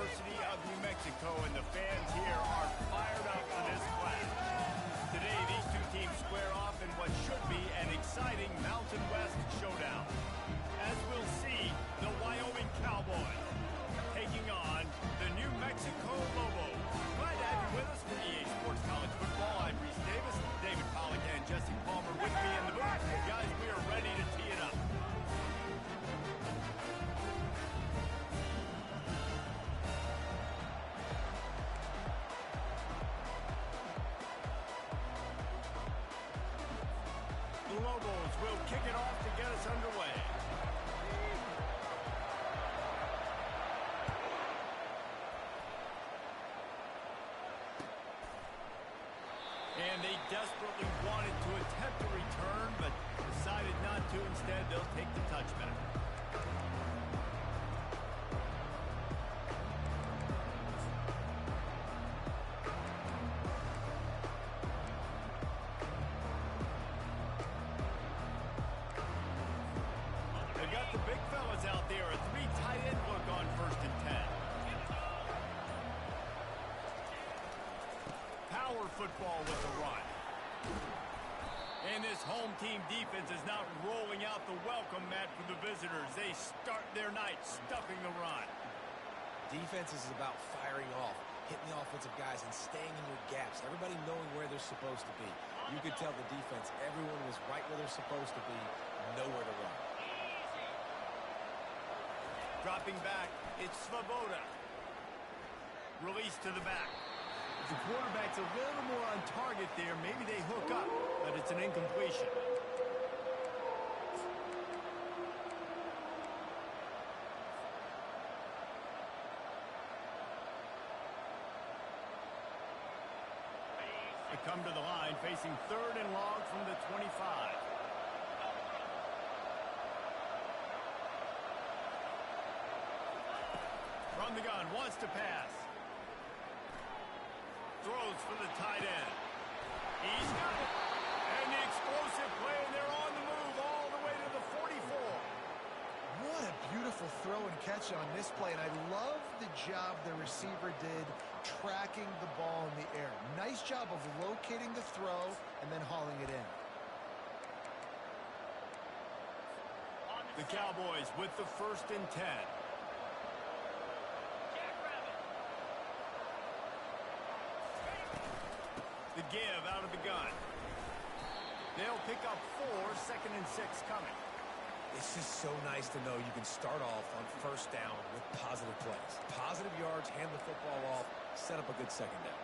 University of New Mexico, and the fans here are fired up for this clash. Today, these two teams square off in what should be an exciting Mountain West showdown. As we'll see, the Wyoming Cowboys taking on the New Mexico Lobos. Glad to have you with us for EA Sports College Football. I'm Reese Davis, David Pollack, and Jesse Palmer with me in the booth. Guys, we are ready to tee it up. The Lobos will kick it off to get us underway. And they desperately wanted to attempt a return, but decided not to. Instead, they'll take the touchback. They've got the big fellas out there. A three tight end look on 1st and 10. Power football with the run. And this home team defense is not rolling out the welcome mat for the visitors. They start their night stuffing the run. Defense is about firing off, hitting the offensive guys and staying in your gaps. Everybody knowing where they're supposed to be. You could tell the defense, everyone was right where they're supposed to be, nowhere to run. Dropping back, it's Svoboda. Release to the back. The quarterback's a little more on target there. Maybe they hook up, but it's an incompletion. They come to the line facing 3rd and long from the 25. From the gun, wants to pass. Throws for the tight end. He's got it. And the explosive play, and they're on the move all the way to the 44. What a beautiful throw and catch on this play, and I love the job the receiver did tracking the ball in the air. Nice job of locating the throw and then hauling it in. The Cowboys with the 1st and 10. The give out of the gun. They'll pick up 4, 2nd and 6 coming. It's just so nice to know you can start off on 1st down with positive plays. Positive yards, hand the football off, set up a good 2nd down.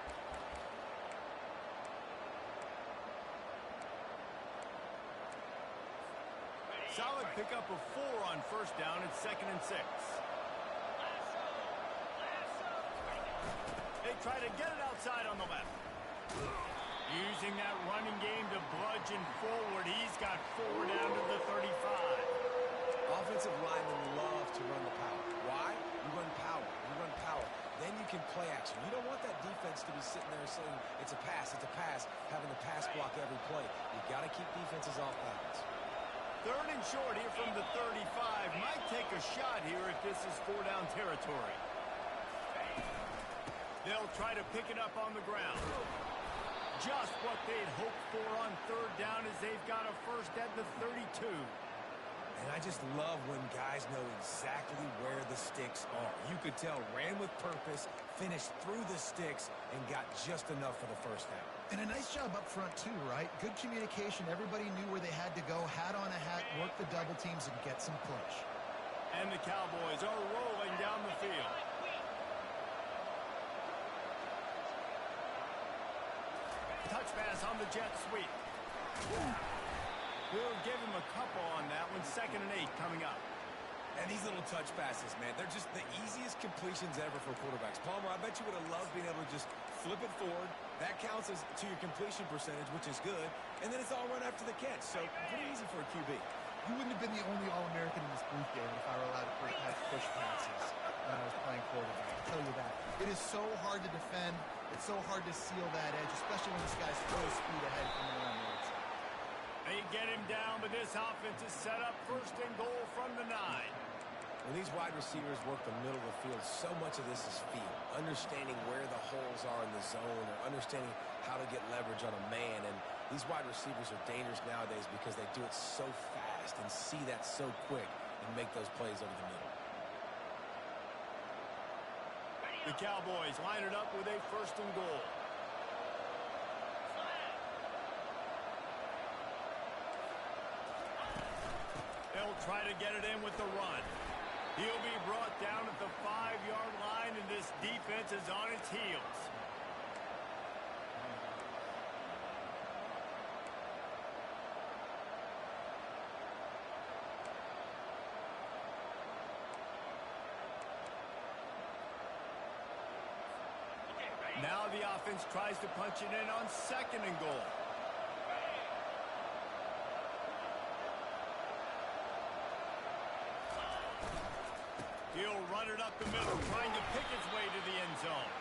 Solid pickup of 4 on 1st down. It's 2nd and 6. They try to get it outside on the left. Using that running game to bludgeon forward. He's got 4 down to the 35. Offensive linemen love to run the power. Why? You run power. You run power. Then you can play action. You don't want that defense to be sitting there saying, it's a pass, having the pass block every play. You've got to keep defenses off balance. 3rd and short here from the 35. Might take a shot here if this is 4 down territory. They'll try to pick it up on the ground. Just what they'd hoped for on 3rd down as they've got a 1st at the 32. And I just love when guys know exactly where the sticks are. You could tell, ran with purpose, finished through the sticks, and got just enough for the 1st down. And a nice job up front too, right? Good communication. Everybody knew where they had to go, hat on a hat, work the double teams, and get some push. And the Cowboys are rolling down the field. Touch pass on the jet sweep. We'll give him a couple on that one. 2nd and 8 coming up. And these little touch passes, man, they're just the easiest completions ever for quarterbacks. Palmer, I bet you would have loved being able to just flip it forward. That counts as to your completion percentage, which is good. And then it's all run after the catch. So pretty easy for a QB. You wouldn't have been the only All-American in this booth, David, if I were allowed to have push passes when I was playing quarterback. I'll tell you that. It is so hard to defend. It's so hard to seal that edge, especially when this guy's full speed ahead coming around the outside. They get him down, but this offense is set up 1st and goal from the 9. When these wide receivers work the middle of the field, so much of this is feel. Understanding where the holes are in the zone or understanding how to get leverage on a man. And these wide receivers are dangerous nowadays because they do it so fast and see that so quick and make those plays over the middle. The Cowboys line it up with a 1st and goal. They'll try to get it in with the run. He'll be brought down at the 5-yard line, and this defense is on its heels. Now the offense tries to punch it in on 2nd and goal. He'll run it up the middle, trying to pick his way to the end zone.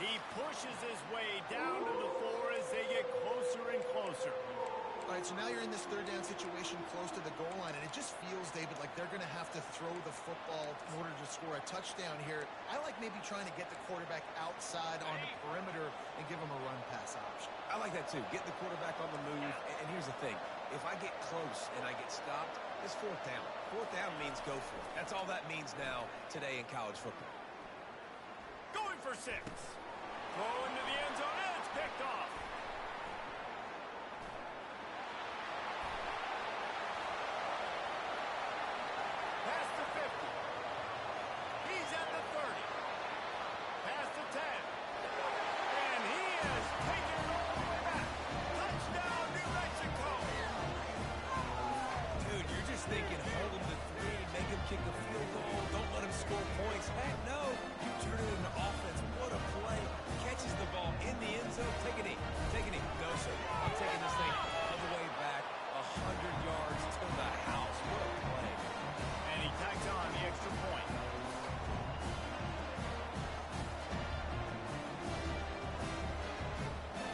He pushes his way down to the floor as they get closer and closer. All right, so now you're in this 3rd down situation close to the goal line, and it just feels, David, like they're going to have to throw the football in order to score a touchdown here. I like maybe trying to get the quarterback outside on the perimeter and give him a run-pass option. I like that, too. Get the quarterback on the move. And here's the thing. If I get close and I get stopped, it's 4th down. 4th down means go for it. That's all that means now today in college football. Going for 6. Throw into the end zone, and it's picked off. Past the 50. He's at the 30. Past the 10. And he has taken it all the way back. Touchdown, New Mexico. Dude, you're just thinking, hold him to 3, make him kick a field goal, don't let him score points. Heck no, you turn it into offense. What a play. Catches the ball in the end zone. Take a knee. Take a knee. No, sir. I'm taking this thing all the way back 100 yards to the house. What a play. And he tacks on the extra point.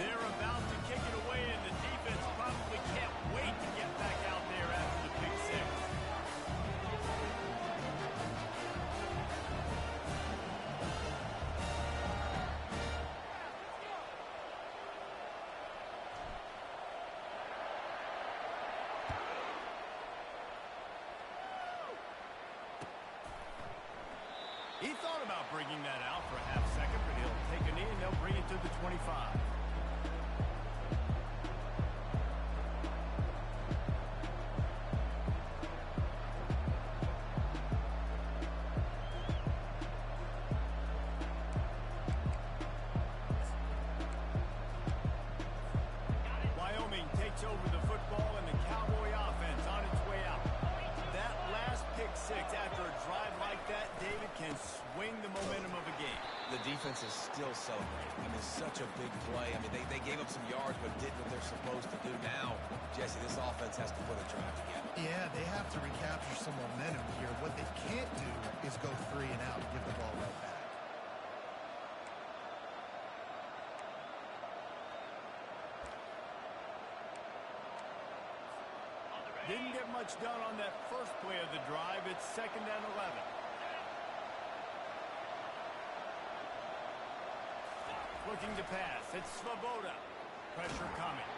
They're about to kick it away, and the defense probably can't wait to get back out there after the pick 6. He thought about bringing that out for a half second, but he'll take a knee and they'll bring it to the 25. Wyoming takes over the football, and the Cowboy offense on its way out. That last pick 6 after a drive like that, David, can swing the momentum of a game. The defense is still celebrating. I mean, such a big play. I mean, they gave up some yards, but did what they're supposed to do. Now, Jesse, this offense has to put a drive together. Yeah, they have to recapture some momentum here. What they can't do is go 3 and out and give the ball right back. Didn't get much done on that first play of the drive. It's 2nd and 11. Looking to pass. It's Svoboda. Pressure coming.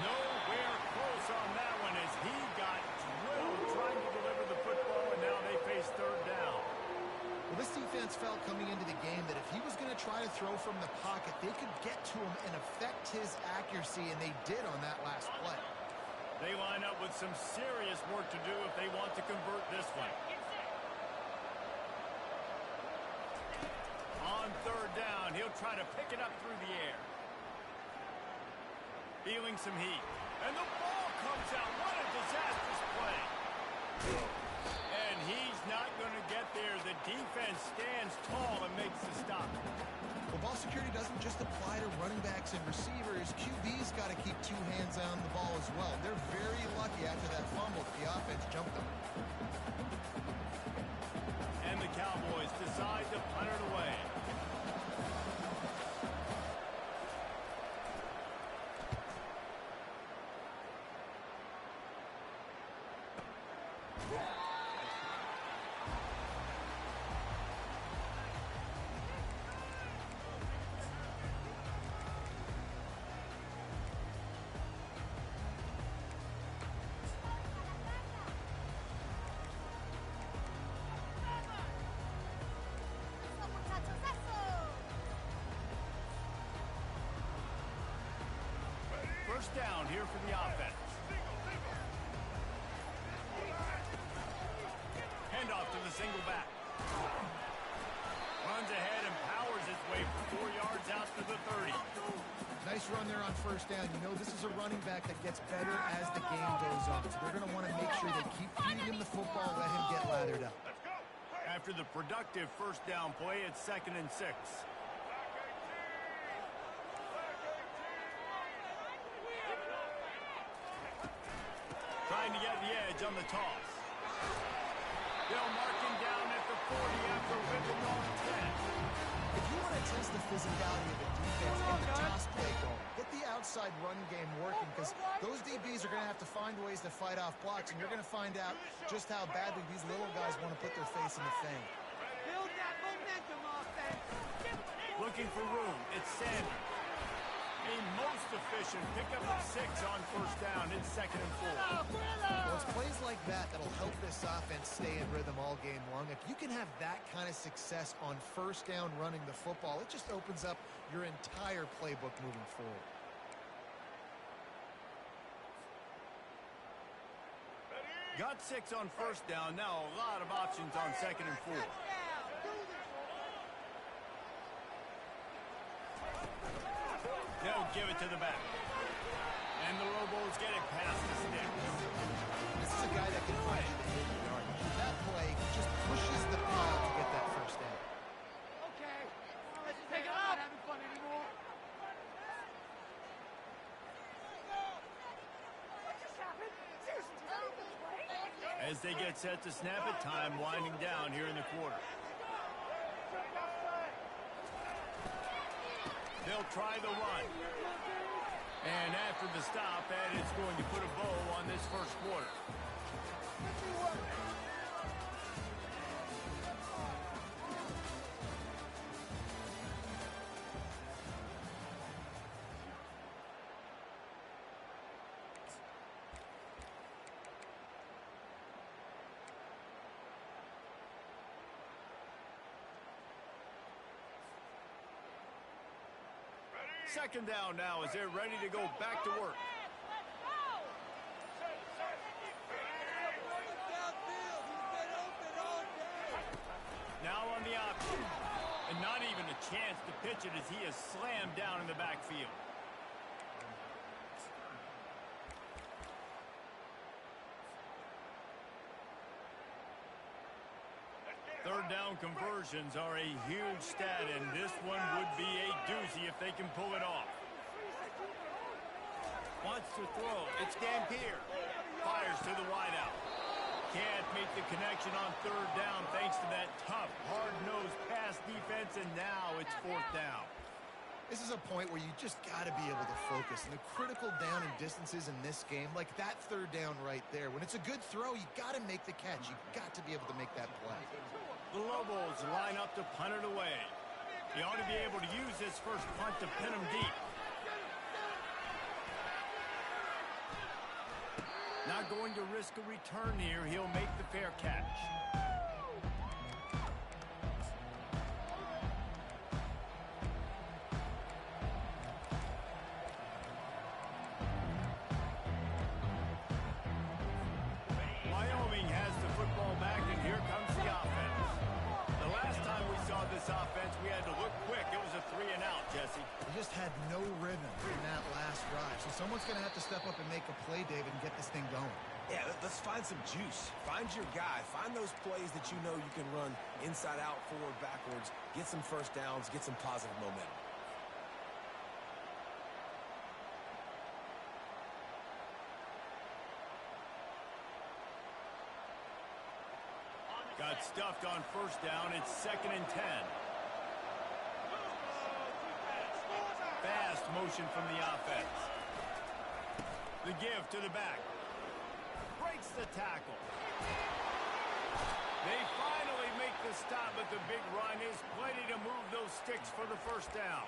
Nowhere close on that one as he got drilled trying to deliver the football, and now they face 3rd down. Well, this defense felt coming into the game that if he was going to try to throw from the pocket, they could get to him and affect his accuracy, and they did on that last play. They line up with some serious work to do if they want to convert this one. On 3rd down, he'll try to pick it up through the air. Feeling some heat. And the ball comes out. What a disastrous play. And he's not going to get there. The defense stands tall and makes the stop. Well, ball security doesn't just apply to running backs and receivers. QB's got to keep 2 hands on the ball as well. They're very lucky after that fumble that the offense jumped them. And the Cowboys decide to punt it away. first down here for the offense. Handoff to the single back. Runs ahead and powers his way for 4 yards out to the 30. Nice run there on first down. You know this is a running back that gets better as the game goes on. So they're going to want to make sure they keep feeding him the football, let him get lathered up. After the productive first down play, it's 2nd and 6. Trying to get the edge on the toss. They'll mark him down at the 40 after whipping off 10. If you want to test the physicality of the defense, get the toss play going. Get the outside run game working, because those DBs are going to have to find ways to fight off blocks, and you're going to find out just how badly these little guys want to put their face in the thing. Build that momentum offense. Looking for room. It's Sanders. A most efficient pickup of 6 on first down. It's 2nd and 4. Well, it's plays like that that'll help this offense stay in rhythm all game long. If you can have that kind of success on first down running the football, it just opens up your entire playbook moving forward. Got 6 on first down. Now a lot of options on 2nd and 4. They'll give it to the back. And the Lobos get it past the sticks. This is a guy that can find you the hidden yard. That play just pushes the pile to get that first down. Okay, let's take it out. Not having fun anymore. What just happened? Seriously, As they get set to snap it, time winding down here in the quarter. They'll try the run. And after the stop, that is going to put a bow on this first quarter. Second down now as they're ready to go back to work. Now on the option. And not even a chance to pitch it as he is slammed down in the backfield. Third down conversions are a huge stat, and this one would be a doozy if they can pull it off. Wants to throw. It's Dampier. Fires to the wideout. Can't make the connection on third down thanks to that tough, hard-nosed pass defense, and now it's 4th down. This is a point where you just got to be able to focus. And the critical down and distances in this game, like that third down right there, when it's a good throw, you got to make the catch. You got to be able to make that play. The Lobos line up to punt it away. They ought to be able to use this first punt to pin them deep. Not going to risk a return here. He'll make the fair catch. Wyoming has the football back, and here comes the offense. The last time we saw this offense, we had to look quick. It was a 3-and-out, Jesse. They just had no rhythm in that last drive. So someone's going to have to step up and make a play, David, and get this thing going. Yeah, let's find some juice. Find your guy. Find those plays that you know you can run inside out, forward, backwards. Get some first downs. Get some positive momentum. Got stuffed on first down. It's 2nd and 10. Fast motion from the offense. The give to the back. Breaks the tackle. They finally make the stop, but the big run is plenty to move those sticks for the first down.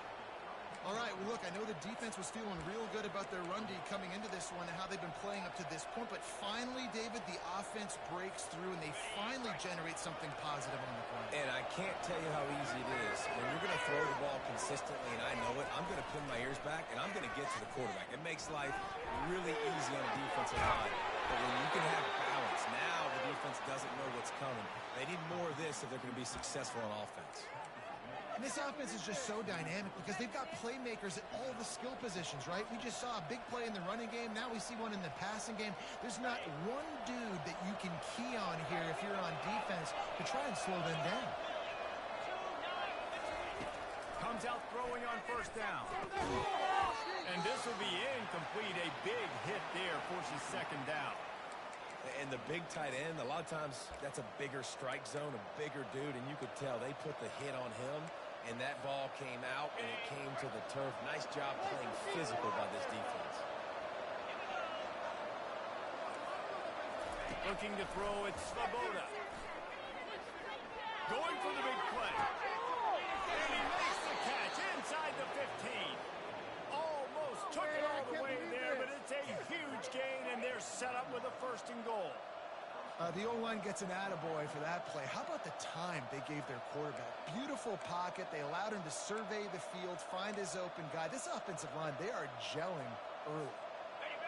All right, well, look, I know the defense was feeling real good about their run D coming into this one and how they've been playing up to this point, but finally, David, the offense breaks through and they finally generate something positive on the play. And I can't tell you how easy it is. When you're going to throw the ball consistently, and I know it, I'm going to pin my ears back, and I'm going to get to the quarterback. It makes life really easy on a defensive line. But when you can have balance, now the defense doesn't know what's coming. They need more of this if they're going to be successful on offense. And this offense is just so dynamic because they've got playmakers at all the skill positions, right? We just saw a big play in the running game. Now we see one in the passing game. There's not one dude that you can key on here if you're on defense to try and slow them down. Comes out throwing on first down. And this will be incomplete. A big hit there forces second down. And the big tight end, a lot of times that's a bigger strike zone, a bigger dude, and you could tell they put the hit on him, and that ball came out, and it came to the turf. Nice job playing physical by this defense. Looking to throw, it's Svoboda. Going for the big play. And he makes the catch inside the 15. Almost took it all the way there, but it's a huge gain, and they're set up with a first and goal. The O-line gets an attaboy for that play. How about the time they gave their quarterback? Beautiful pocket. They allowed him to survey the field, find his open guy. This offensive line, they are gelling early.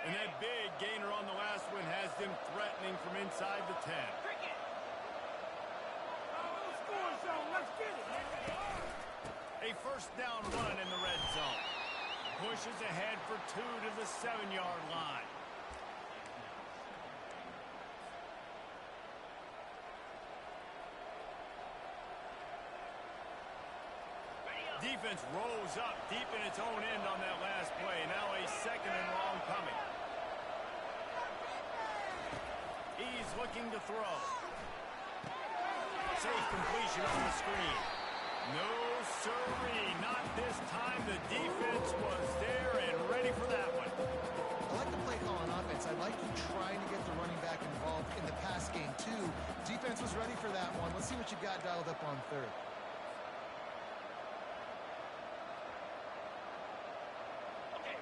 And that big gainer on the last one has them threatening from inside the 10. A first down run in the red zone. Pushes ahead for 2 to the 7-yard line. Defense rolls up deep in its own end on that last play. Now a second and long coming. He's looking to throw. Safe completion on the screen. No, sirree, not this time. The defense was there and ready for that one. I like the play call on offense. I like you trying to get the running back involved in the pass game, too. Defense was ready for that one. Let's see what you got dialed up on third.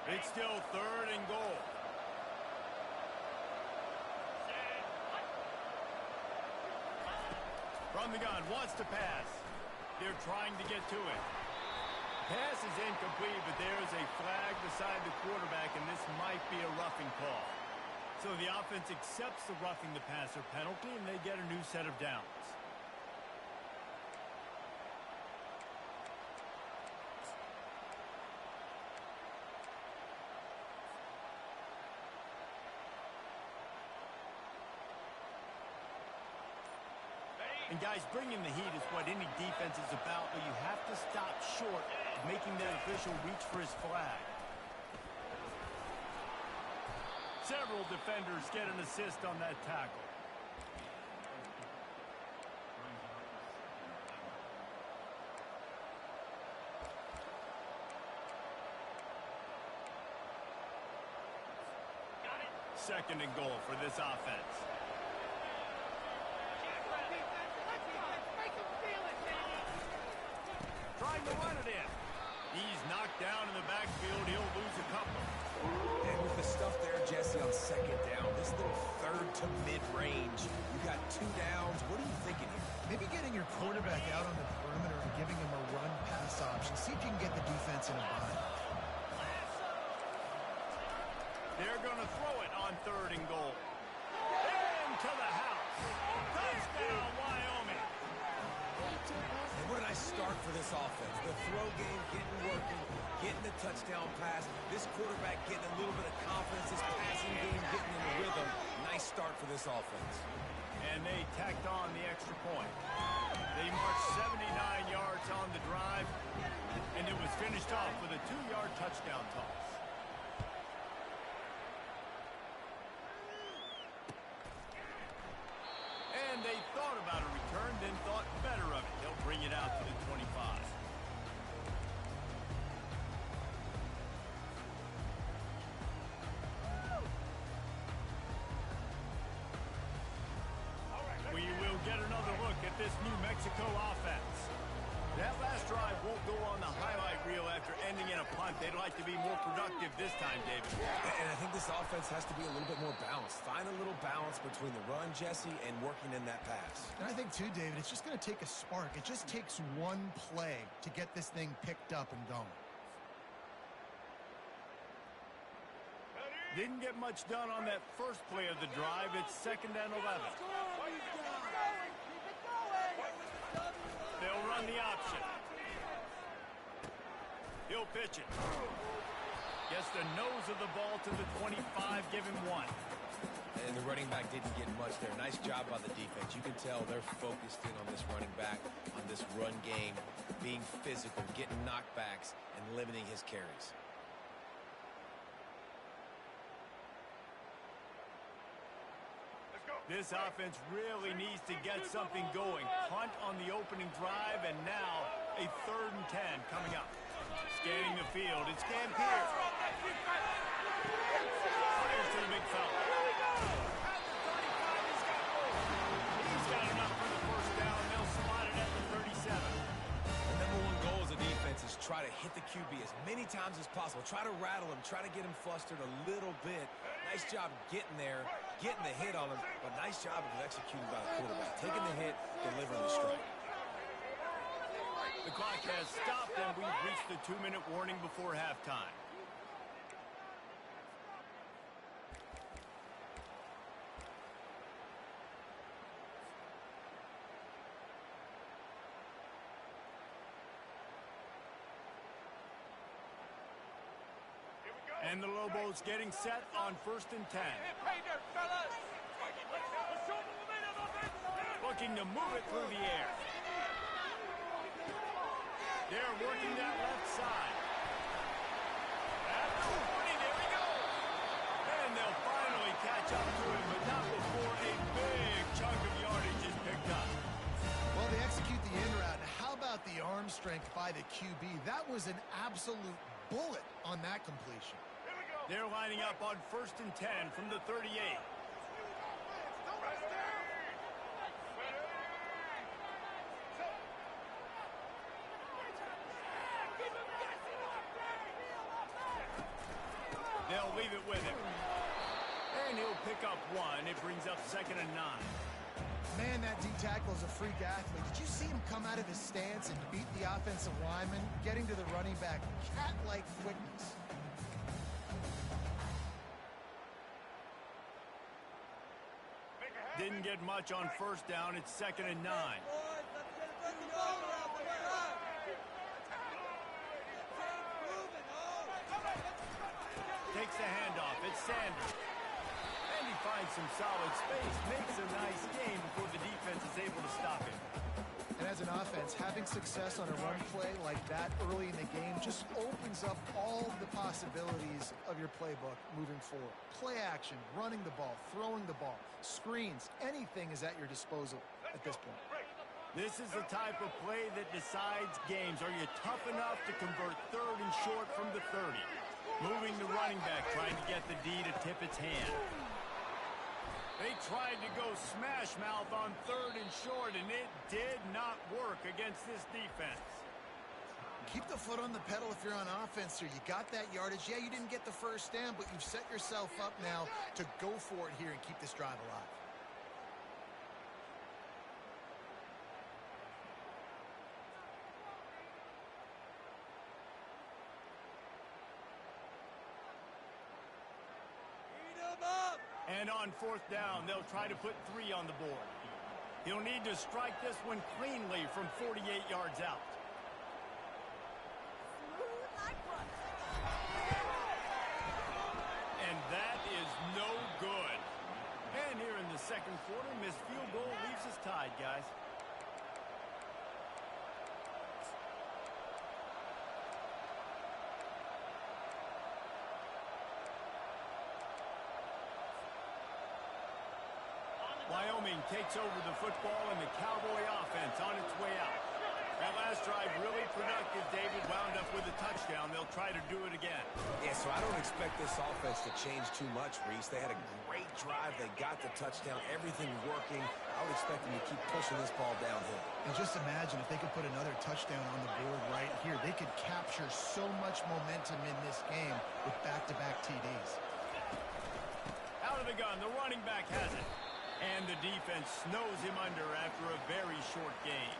It's still third and goal. From the gun, wants to pass. They're trying to get to it. Pass is incomplete, but there is a flag beside the quarterback, and this might be a roughing call. So the offense accepts the roughing the passer penalty, and they get a new set of downs. And guys, bringing the heat is what any defense is about, but you have to stop short of making that official reach for his flag. Several defenders get an assist on that tackle. Second and goal for this offense. Trying to run it in. He's knocked down in the backfield. He'll lose a couple. And with the stuff there, Jesse, on second down, this little third to mid-range, you got 2 downs. What are you thinking here? Maybe getting your quarterback out on the perimeter and giving him a run-pass option. See if you can get the defense in a bind. They're going to throw it on third and goal. Into the house. Touchdown, Wyoming. And what a nice start for this offense. The throw game getting working, getting the touchdown pass. This quarterback getting a little bit of confidence. This passing game getting in the rhythm. Nice start for this offense. And they tacked on the extra point. They marched 79 yards on the drive, and it was finished off with a 2-yard touchdown toss. And they thought about a return, then thought better of it. They'll bring it out to the 25. We will get another look at this New Mexico offense. That last drive won't go on the highlight reel after after ending in a punt. They'd like to be more productive this time, David. And I think this offense has to be a little bit more balanced. Find a little balance between the run, Jesse, and working in that pass. And I think, too, David, it's just going to take a spark. It just takes one play to get this thing picked up and going. Didn't get much done on that first play of the drive. It's 2nd and 11. They'll run the option. He'll pitch it. Gets the nose of the ball to the 25, give him 1. And the running back didn't get much there. Nice job by the defense. You can tell they're focused in on this running back, on this run game, being physical, getting knockbacks, and limiting his carries. This offense really needs to get something going. Punt on the opening drive, and now a 3rd and 10 coming up. Scanning the field, it's Gampier. Fires to the big fella. He's got enough for the 1st down. They'll slot it at the 37. The #1 goal as a defense is try to hit the QB as many times as possible. Try to rattle him. Try to get him flustered a little bit. Nice job getting there, getting the hit on him, but nice job of executing by the quarterback. Taking the hit, delivering the strike. The clock has stopped, and we've reached the 2-minute warning before halftime. And the Lobos getting set on 1st and 10. Looking to move it through the air. They're working that left side. At the 40, there we go. And they'll finally catch up to him, but not before a big chunk of yardage is picked up. Well, they execute the in route. How about the arm strength by the QB? That was an absolute bullet on that completion. They're lining up on 1st and 10 from the 38. They'll leave it with him. And he'll pick up 1. It brings up 2nd and 9. Man, that D-tackle is a freak athlete. Did you see him come out of his stance and beat the offensive lineman, getting to the running back? Cat-like quickness. Didn't get much on 1st down. It's 2nd and 9. Takes the handoff. It's Sanders. And he finds some solid space. Makes a nice game before the defense is able to stop him. And as an offense, having success on a run play like that early in the game just opens up all the possibilities of your playbook moving forward. Play action, running the ball, throwing the ball, screens, anything is at your disposal at this point. This is the type of play that decides games. Are you tough enough to convert 3rd and short from the 30? Moving the running back, trying to get the D to tip its hand. They tried to go smash mouth on 3rd and short, and it did not work against this defense. Keep the foot on the pedal if you're on offense here. You got that yardage. Yeah, you didn't get the 1st down, but you've set yourself up now to go for it here and keep this drive alive. And on 4th down, they'll try to put 3 on the board. He'll need to strike this one cleanly from 48 yards out. And that is no good. And here in the 2nd quarter, missed field goal leaves us tied, guys. Wyoming takes over the football and the Cowboy offense on its way out. That last drive really productive. David wound up with a touchdown. They'll try to do it again. Yeah, so So I don't expect this offense to change too much, Reese. They had a great drive. They got the touchdown. Everything working. I would expect them to keep pushing this ball downhill. And just imagine if they could put another touchdown on the board right here. They could capture so much momentum in this game with back-to-back TDs. Out of the gun, the running back has it. And the defense snows him under after a very short game.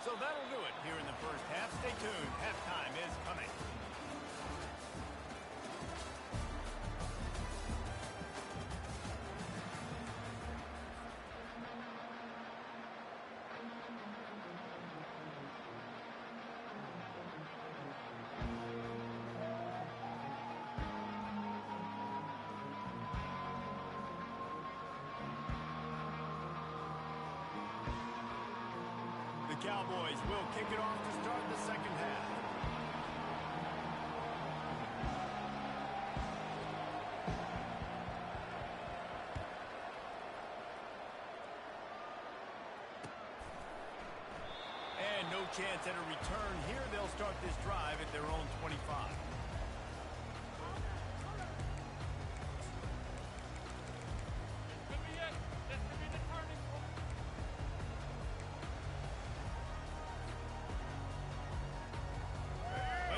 So that'll do it here in the first half. Stay tuned. Halftime is coming. The Cowboys will kick it off to start the second half. And no chance at a return here. They'll start this drive at their own 25.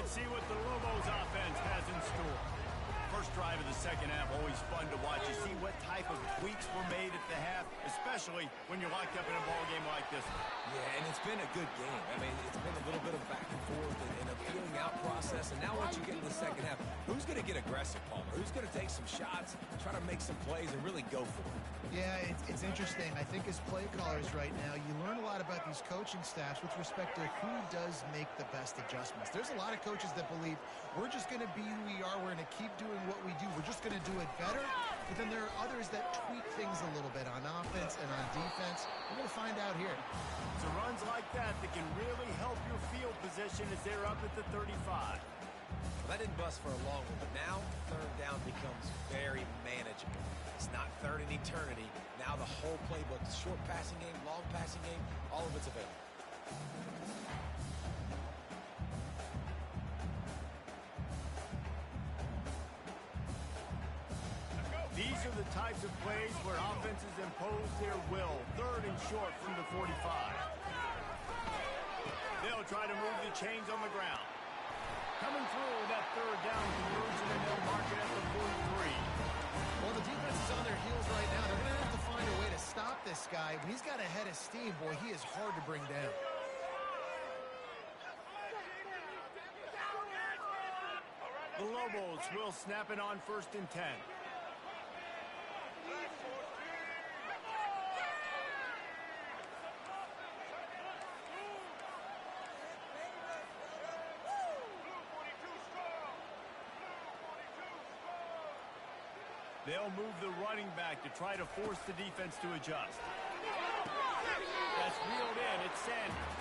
Let's see what the Lobos offense has in store. First drive of the second half, always fun to watch. You see what type of tweaks were made at the half, especially when you're locked up in a ball game like this one. Yeah, and it's been a good game. I mean, it's been a little bit of back and forth and a feeling out process. And now once you get into the second half, who's going to get aggressive, Palmer? Who's going to take some shots, try to make some plays, and really go for it? Yeah, it's interesting. I think as play callers right now, you learn a lot about these coaching staffs with respect to who does make the best adjustments. There's a lot of coaches that believe we're just going to be who we are. We're going to keep doing what we do. We're just going to do it better. But then there are others that tweak things a little bit on offense and on defense. We're going to find out here. It's runs like that can really help your field position as they're up at the 35. Well, that didn't bust for a long one, but now third down becomes very manageable. It's not third in eternity. Now the whole playbook, short passing game, long passing game, all of it's available. These are the types of plays where offenses impose their will. Third and short from the 45. They'll try to move the chains on the ground. Coming through with that third down conversion, and they'll mark it at the 43. Well, the defense is on their heels right now. They're going to have to find a way to stop this guy. When he's got a head of steam, boy, he is hard to bring down. The Lobos will snap it on first and 10. They'll move the running back to try to force the defense to adjust. That's reeled in. It's Sanders.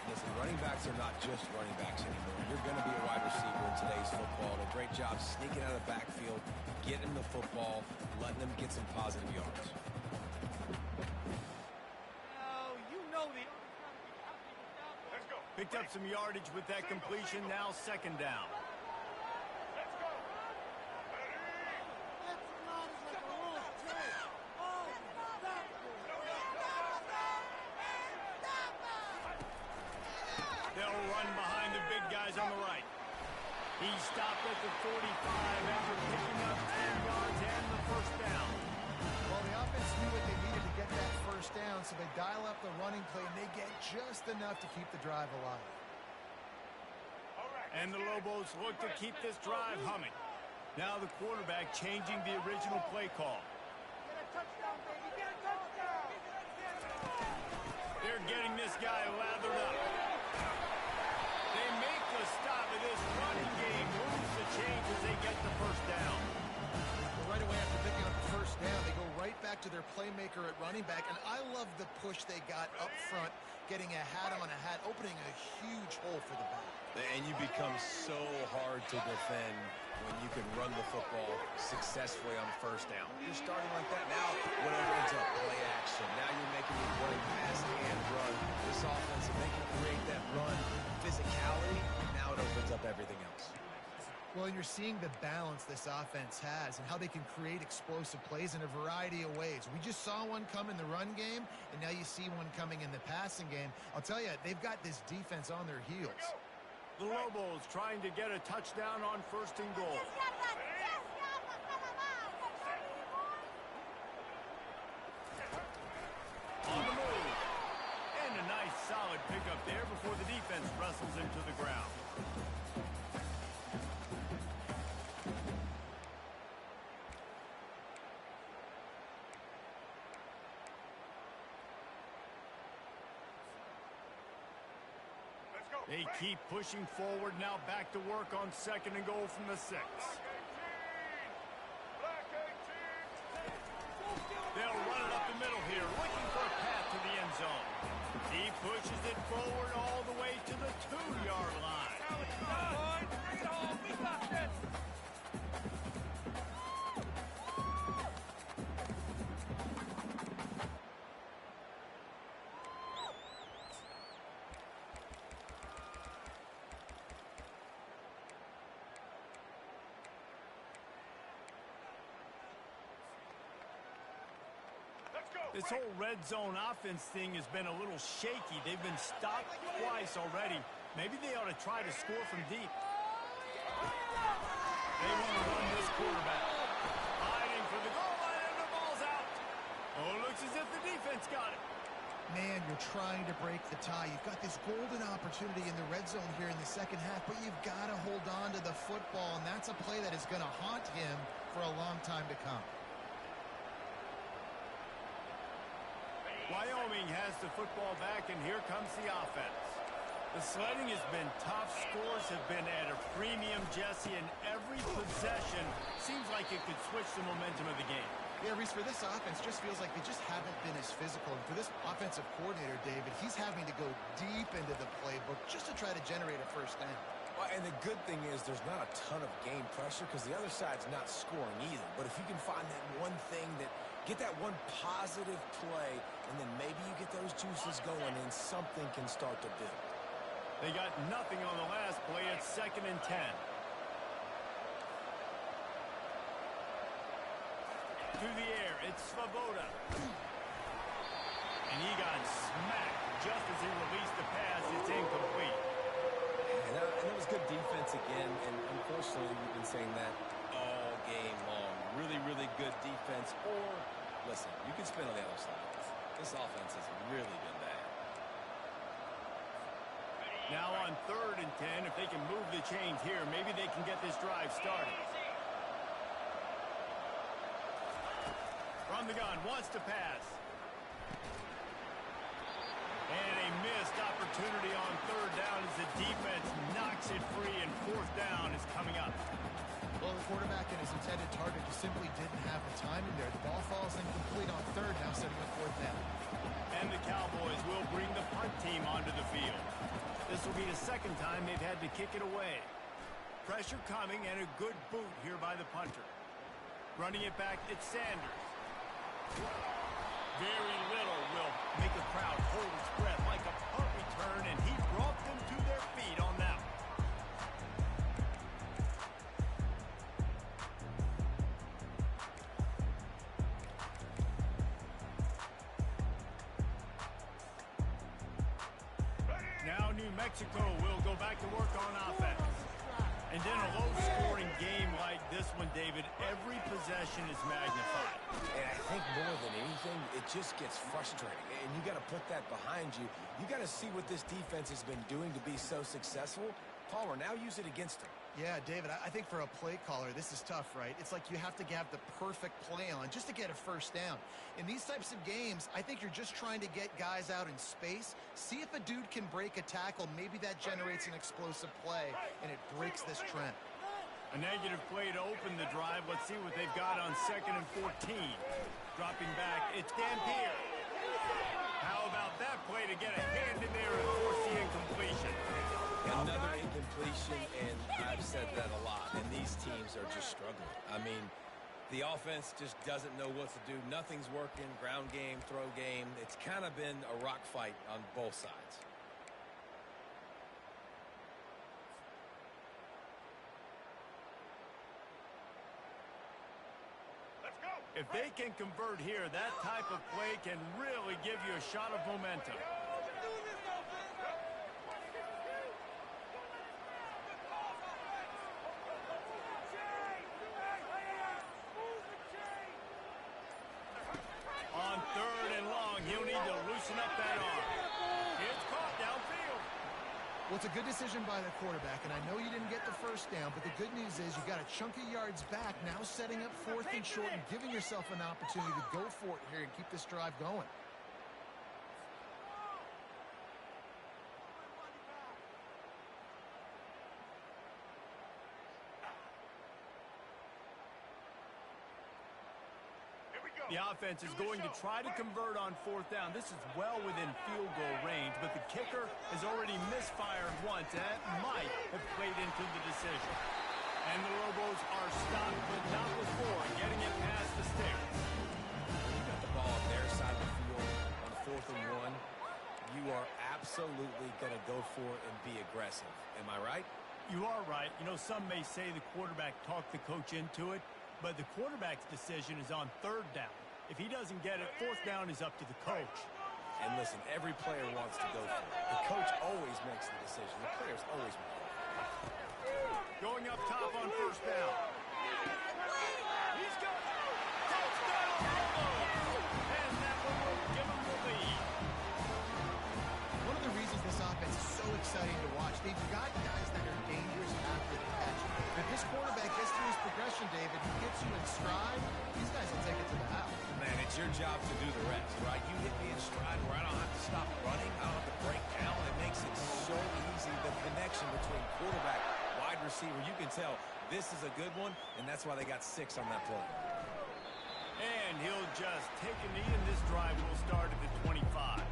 Listen, running backs are not just running backs anymore. You're going to be a wide receiver in today's football. A great job sneaking out of the backfield, getting the football, letting them get some positive yards. Picked up some yardage with that completion. Now second down. They'll run behind the big guys on the right. He stopped at the 45 after picking up 10 yards and the first down. Well, the offense knew what they needed to get that first down, so they dial up the running play, and they get just enough to keep the drive alive. And the Lobos look to keep this drive humming. Now the quarterback changing the original play call. Get a touchdown, baby. Get a touchdown. They're getting this guy lathered up. They make the stop of this running game, moves the chains as they get the first down. Well, right away after picking up the first down, they go right back to their playmaker at running back, and I love the push they got up front, getting a hat on a hat, opening a huge hole for the back. And you become so hard to defend when you can run the football successfully on first down. You're starting like that. Now, what opens up? Play action. Now you're making these running passes Well, and you're seeing the balance this offense has and how they can create explosive plays in a variety of ways. We just saw one come in the run game, and now you see one coming in the passing game. I'll tell you, they've got this defense on their heels. The Lobos trying to get a touchdown on 1st and goal. On the move. And a nice solid pickup there before the defense wrestles him to the ground. They keep pushing forward, now back to work on 2nd and goal from the 6. They'll run it up the middle here, looking for a path to the end zone. He pushes it forward all the way to the 2-yard line. This whole red zone offense thing has been a little shaky. They've been stopped twice already. Maybe they ought to try to score from deep. They want to run this quarterback. Hiding for the goal line, and the ball's out. Oh, it looks as if the defense got it. Man, you're trying to break the tie. You've got this golden opportunity in the red zone here in the second half, but you've got to hold on to the football, and that's a play that is going to haunt him for a long time to come. Wyoming has the football back, and here comes the offense. The sledding has been tough. Scores have been at a premium, Jesse, and every possession seems like it could switch the momentum of the game. Yeah, Reese, for this offense, just feels like they just haven't been as physical. And for this offensive coordinator, David, he's having to go deep into the playbook just to try to generate a first down. Well, and the good thing is there's not a ton of game pressure because the other side's not scoring either. But if you can find that one thing that get that one positive play, and then maybe you get those juices going and something can start to build. They got nothing on the last play. It's 2nd and 10. Through the air, it's Svoboda. And he got smacked just as he released the pass. It's incomplete. And that was good defense again, and unfortunately we've been saying that all game long. Really, really good defense. Or, listen, you can spin on the other side. This offense has really been bad. Now on 3rd and 10, if they can move the chains here, maybe they can get this drive started. From the gun, wants to pass. And a missed opportunity on 3rd down as the defense knocks it free, and 4th down is coming up. Well, the quarterback and his intended target just simply didn't have the timing there. The ball falls incomplete on 3rd, now setting up 4th down. And the Cowboys will bring the punt team onto the field. This will be the 2nd time they've had to kick it away. Pressure coming and a good boot here by the punter. Running it back, it's Sanders. Very little will make a crowd hold its breath like a punt return, and he brought them to their feet on that one. Now New Mexico will go back to work on offense. And in a low-scoring game like this one, David, every possession is magnified. And I think more than anything, it just gets frustrating. And you got to put that behind you. You got to see what this defense has been doing to be so successful. Palmer, now use it against him. Yeah, David, I think for a play caller, this is tough, right? It's like you have to have the perfect play on just to get a first down. In these types of games, I think you're just trying to get guys out in space, see if a dude can break a tackle. Maybe that generates an explosive play, and it breaks this trend. A negative play to open the drive. Let's see what they've got on 2nd and 14. Dropping back, it's Dampier. How about that play to get a hand in there and force the incompletion? Another incompletion, and I've said that a lot, and these teams are just struggling. I mean, the offense just doesn't know what to do. Nothing's working. Ground game, throw game. It's kind of been a rock fight on both sides. If they can convert here, that type of play can really give you a shot of momentum. On 3rd and long, he'll need to loosen up that arm. It's caught downfield. Well, it's a good decision by the quarterback, and I know you didn't get the first down, but the good news is you got a chunk of yards back, now setting up 4th and short and giving yourself an opportunity to go for it here and keep this drive going. The offense is going to try to convert on 4th down. This is well within field goal range, but the kicker has already misfired once, and that might have played into the decision. And the Lobos are stopped, but not before getting it past the sticks. You got the ball on their side of the field on 4th and 1. You are absolutely going to go for it and be aggressive. Am I right? You are right. You know, some may say the quarterback talked the coach into it, but the quarterback's decision is on 3rd down. If he doesn't get it, 4th down is up to the coach. And listen, every player wants to go for it. The coach always makes the decision. The players always make it. Going up top on 1st down. He's got it. Touchdown, Lobos! And that one will give him the lead. One of the reasons this offense is so exciting to watch, they've got guys that are dangerous after the catch. If this quarterback gets through his progression, David, he gets you in stride, these guys will take it to the house. Man, it's your job to do the rest, right? You hit me in stride where I don't have to stop running. I don't have to break down. It makes it so easy. The connection between quarterback, wide receiver, you can tell this is a good one, and that's why they got 6 on that play. And he'll just take a knee, and this drive will start at the 25.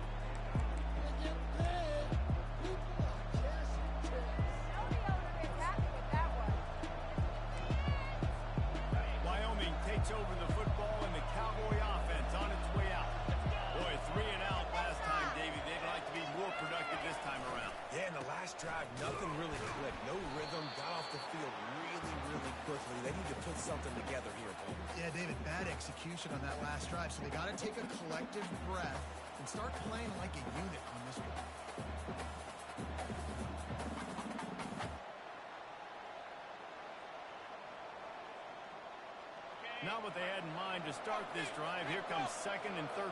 Wyoming takes over the football, and the Cowboy offense on its way out. Boy, 3 and out last time, Davey. They'd like to be more productive this time around. Yeah, in the last drive, nothing really clicked. No rhythm, got off the field really quickly. They need to put something together here, Paul. Yeah, David, bad execution on that last drive, so they got to take a collective breath and start playing like a unit on this one. Now what they had in mind to start this drive, here comes 2nd and 13.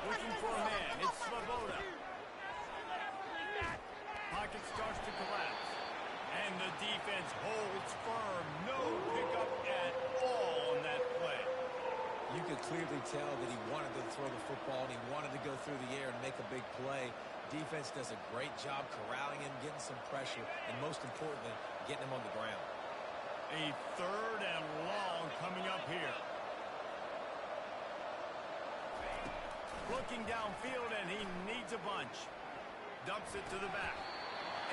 Looking for a man, it's Svoboda. Pocket starts to collapse. And the defense holds firm. No pickup at all on that play. You could clearly tell that he wanted to throw the football and he wanted to go through the air and make a big play. Defense does a great job corralling him, getting some pressure, and most importantly, getting him on the ground. A 3rd and long coming up here. Looking downfield, and he needs a bunch. Dumps it to the back.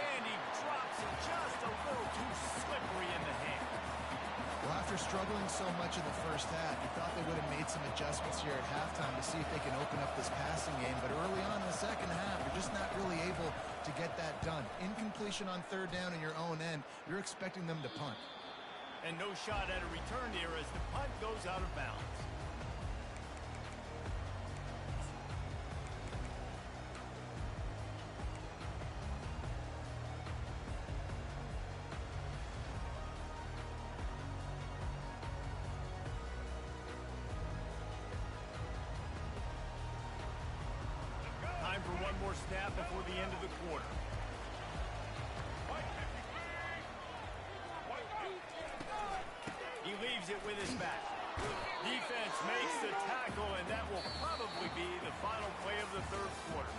And he drops it just a little too slippery in the hand. Well, after struggling so much in the first half, you thought they would have made some adjustments here at halftime to see if they can open up this passing game. But early on in the second half, you're just not really able to get that done. Incompletion on 3rd down in your own end, you're expecting them to punt. And no shot at a return here as the punt goes out of bounds. Time for one more snap before the end of the quarter. He leaves it with his back. Defense makes the tackle, and that will probably be the final play of the 3rd quarter.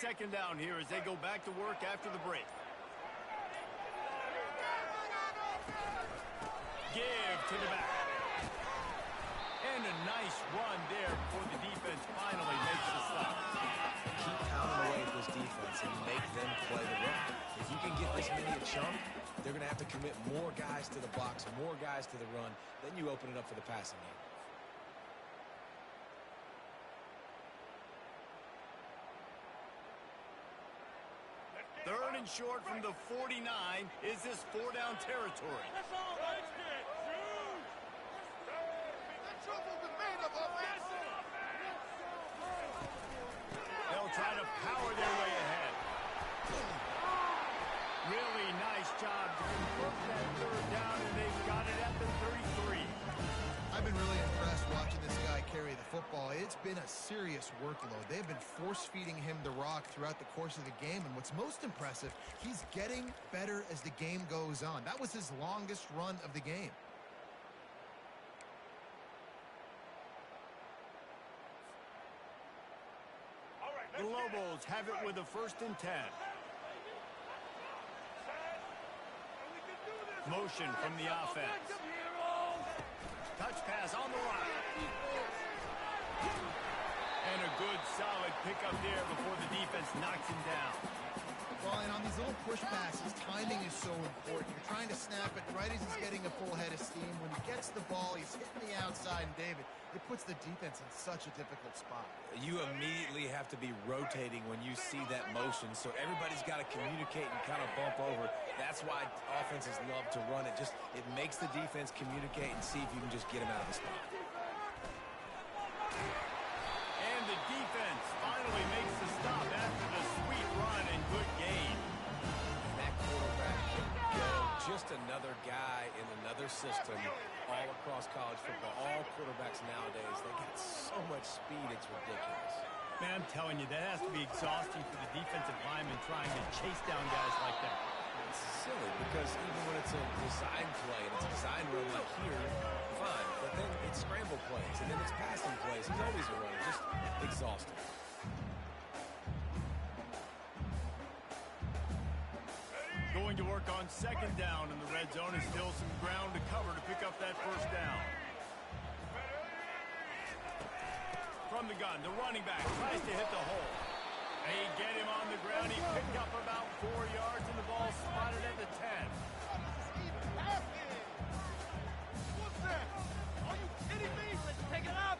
Second down here as they go back to work after the break. Give to the back. And nice run there before the defense finally makes the stop. Keep pounding away at this defense and make them play the run. If you can get this many a chunk, they're going to have to commit more guys to the box, more guys to the run. Then you open it up for the passing game. Third and short from the 49. Is this 4-down territory? That's all right. They'll try to power their way ahead. Really nice job to convert that third down, and they've got it at the 33. I've been really impressed watching this guy carry the football. It's been a serious workload. They've been force-feeding him the rock throughout the course of the game, and what's most impressive, he's getting better as the game goes on. That was his longest run of the game. The Lobos have it with a 1st and 10. Motion from the offense. Touch pass on the right. And a good solid pickup there before the defense knocks him down. Well, and on these little push passes, timing is so important. You're trying to snap it right as he's getting a full head of steam. When he gets the ball, he's hitting the outside, and David, it puts the defense in such a difficult spot. You immediately have to be rotating when you see that motion, so everybody's got to communicate and kind of bump over. That's why offenses love to run it. It makes the defense communicate and see if you can just get them out of the spot. And the defense finally makes the stop after the sweet run and good gain. That quarterback can go. Just another guy in another system all across college football. All quarterbacks nowadays, they got so much speed, it's ridiculous. Man, I'm telling you, that has to be exhausting for the defensive lineman trying to chase down guys like that. It's silly because even when it's a design play and it's a design run like here, fine. But then it's scramble plays and then it's passing plays. He's always a runner. Just exhausting. Going to work on 2nd down in the red zone, and still some ground to cover to pick up that 1st down. From the gun, the running back tries to hit the hole. They get him on the ground. He picked up about 4 yards, and the ball spotted at the 10. What's that? Are you kidding me? Let's pick it up.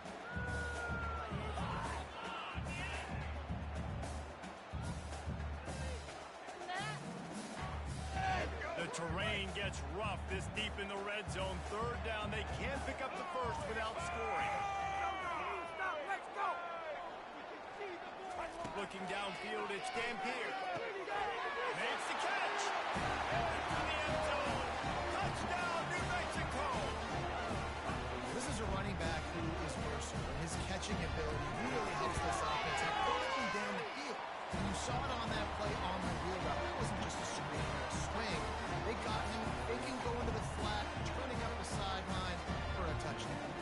The terrain gets rough this deep in the red zone. 3rd down. They can't pick up the 1st without scoring. Stop, let's go. Looking downfield, it's Dampier. Makes the catch. To the end zone. Touchdown, New Mexico. This is a running back who is versatile. His catching ability really helps this offense out quickly down the field. And you saw it on that play on the wheel route. That wasn't just a screen or a swing. They got him faking going to the flat, turning up the sideline for a touchdown.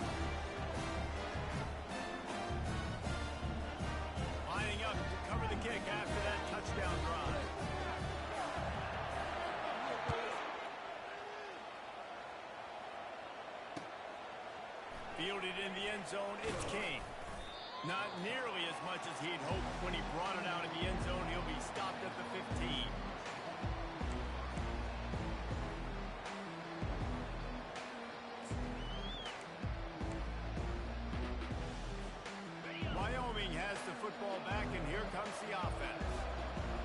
Lining up to cover the kick after that touchdown drive. Fielded in the end zone, it's King. Not nearly as much as he'd hoped when he brought it out in the end zone. He'll be stopped at the 15. Wyoming has the football back, and here comes the offense.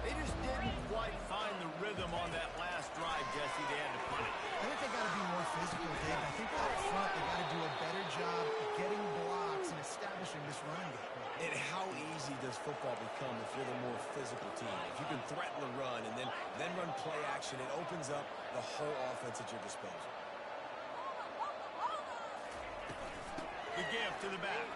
They just didn't quite find the rhythm on that last drive, Jesse. They had to punt it. I think they got to be more physical, Dave. I think up front they got to do a better job getting blocks and establishing this running game. And how easy does football become if you're the more physical team? If you can threaten the run and then run play action, it opens up the whole offense at your disposal. The give to the back.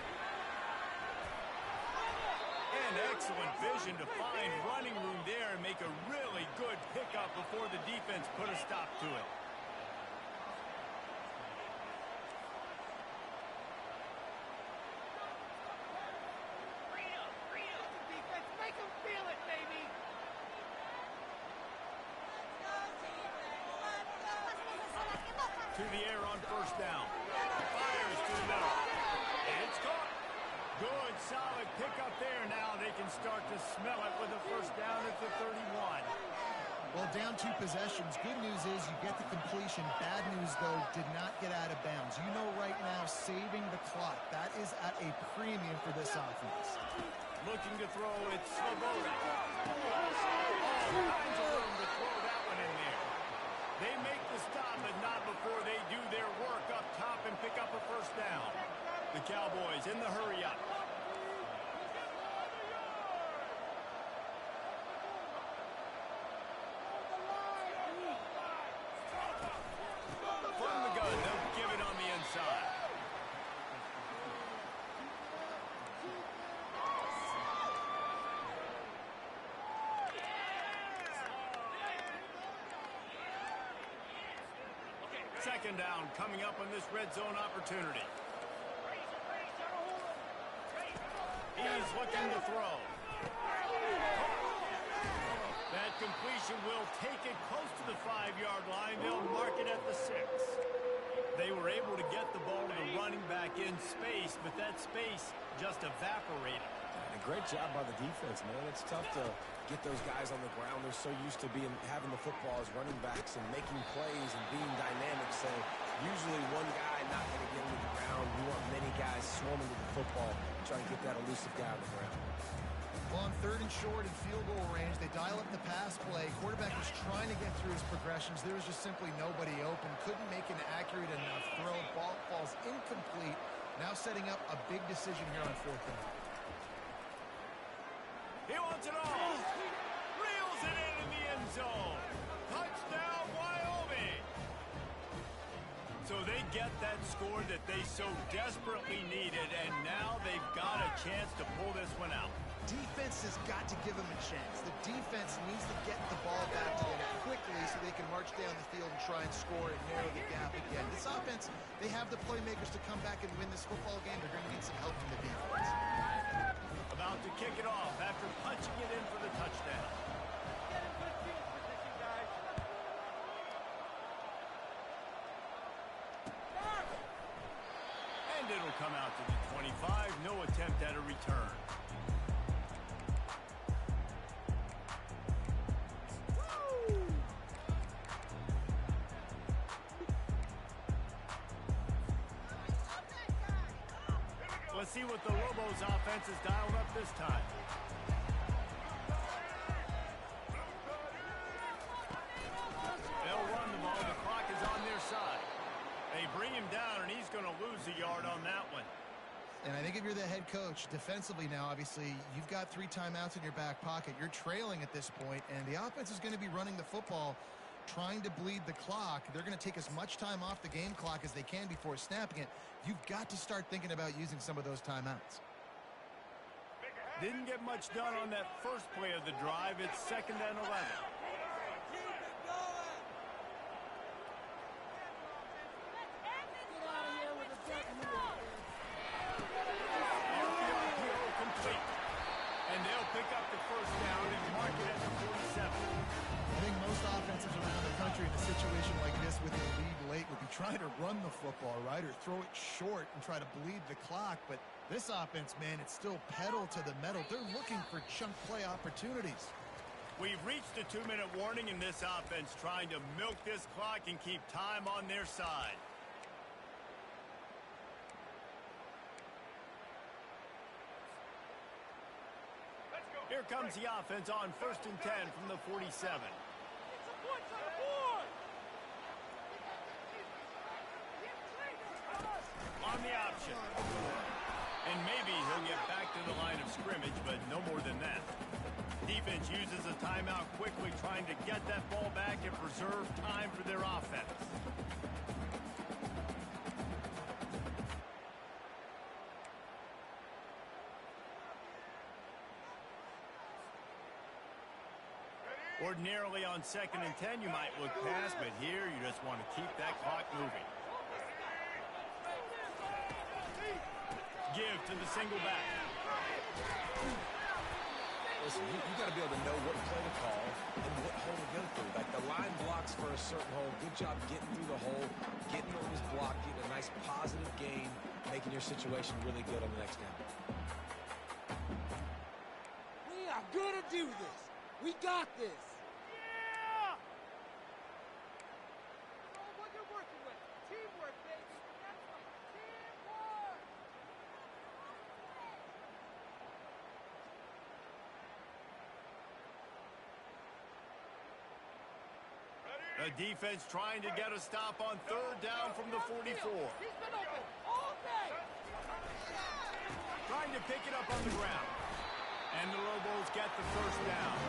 And excellent vision to find running room there and make a really good pickup before the defense put a stop to it. Defense, make them feel it, baby. To the air on 1st down. Fires to the middle. And Good, solid pickup there. Now they can start to smell it with a first down at the 31. Well, down 2 possessions. Good news is you get the completion. Bad news, though, did not get out of bounds. You know right now, saving the clock. That is at a premium for this offense. Looking to throw, it's Svoboda. All kinds of room to throw that one in there. They make the stop, but not before they do their work up top and pick up a first down. The Cowboys in the hurry-up. From the gun, they'll give it on the inside. Second down coming up on this red zone opportunity. He's looking to throw. That completion will take it close to the 5-yard line. They'll mark it at the 6. They were able to get the ball to the running back in space, but that space just evaporated. And a great job by the defense, man. It's tough to get those guys on the ground. They're so used to having the football as running backs and making plays and being dynamic. So usually one guy not going to get into the ground. You want many guys swarming to the football, trying to get that elusive guy on the ground. Well, on 3rd and short and field goal range, they dial up the pass play. Quarterback was trying to get through his progressions. There was just simply nobody open. Couldn't make an accurate enough throw. Ball falls incomplete. Now setting up a big decision here on 4th down. He wants it all. Reels it in the end zone. Touchdown, Wyoming. So they get that score that they so desperately needed, and now they've got a chance to pull this one out. Defense has got to give them a chance. The defense needs to get the ball back to them quickly so they can march down the field and try and score and narrow the gap again. This offense, they have the playmakers to come back and win this football game. They're going to need some help from the defense. About to kick it off after punching it in for the touchdown. And it'll come out to the 25. No attempt at a return. Let's see what the Lobos offense has dialed up this time. They'll run the ball. The clock is on their side. They bring him down, and he's going to lose a yard on that one. And I think if you're the head coach, defensively now, obviously, you've got 3 timeouts in your back pocket. You're trailing at this point, and the offense is going to be running the football, trying to bleed the clock. They're going to take as much time off the game clock as they can before snapping it. You've got to start thinking about using some of those timeouts. Didn't get much done on that first play of the drive. It's 2nd and 11. Complete. And they'll pick up the first down and mark it at the 47. I think most offenses around the country in a situation like this with the lead late would be trying to run the football, right, or throw it short and try to bleed the clock. But this offense, man, it's still pedal to the metal. They're looking for chunk play opportunities. We've reached a 2-minute warning in this offense, trying to milk this clock and keep time on their side. Here comes the offense on 1st and 10 from the 47. On the option. And maybe he'll get back to the line of scrimmage, but no more than that. Defense uses a timeout quickly, trying to get that ball back and preserve time for their offense. Ordinarily on 2nd and 10, you might look past, but here you just want to keep that clock moving. Give to the single back. Listen, you got to be able to know what play to call and what hole to go through. Like the line blocks for a certain hole. Good job getting through the hole, getting on his block, getting a nice nice, positive gain, making your situation really good on the next down. We are going to do this. We got this. Yeah! Know what you're working with. Teamwork, baby. That's right. Teamwork! The defense trying to get a stop on third down from the 44. He's been open all day. Trying to pick it up on the ground. And the Lobos get the first down.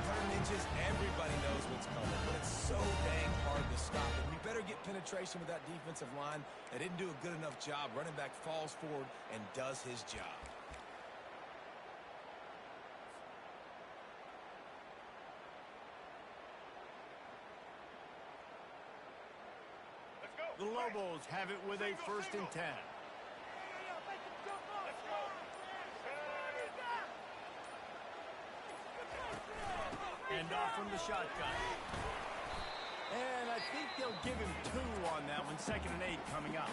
100 inches, everybody knows what's coming, but it's so dang hard to stop it. You better get penetration with that defensive line. They didn't do a good enough job. Running back falls forward and does his job. The Lobos have it with a 1st and 10. And off from the shotgun. And I think they'll give him 2 on that one. 2nd and 8 coming up.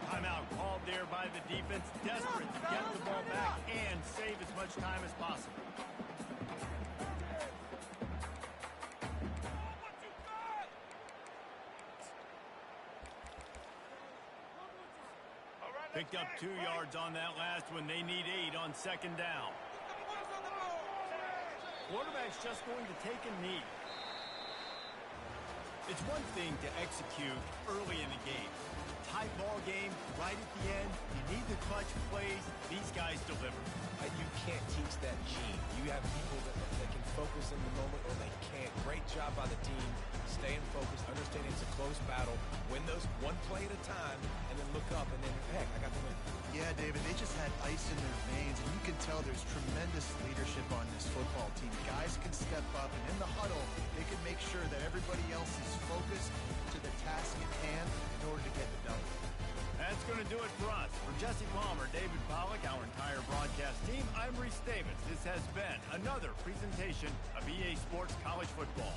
Timeout called there by the defense. Desperate to get the ball back and save as much time as possible. Picked up 2 yards on that last one. They need 8 on 2nd down. Quarterback's just going to take a knee. It's one thing to execute early in the game. Tight ball game, right at the end. You need the clutch plays. These guys deliver. You can't teach that gene. You have people that can focus in the moment or they can't. Great job by the team. Staying focused, understanding it's a close battle. Win those one play at a time, and then look up, and then, heck, I got the win. Yeah, David, they just had ice in their veins, and you can tell there's tremendous leadership on this football team. Guys can step up, and in the huddle, they can make sure that everybody else is focused to the task at hand in order to get the W. That's going to do it for us. For Jesse Palmer, David Pollack, our entire broadcast team, I'm Reese Davis. This has been another presentation of EA Sports College Football.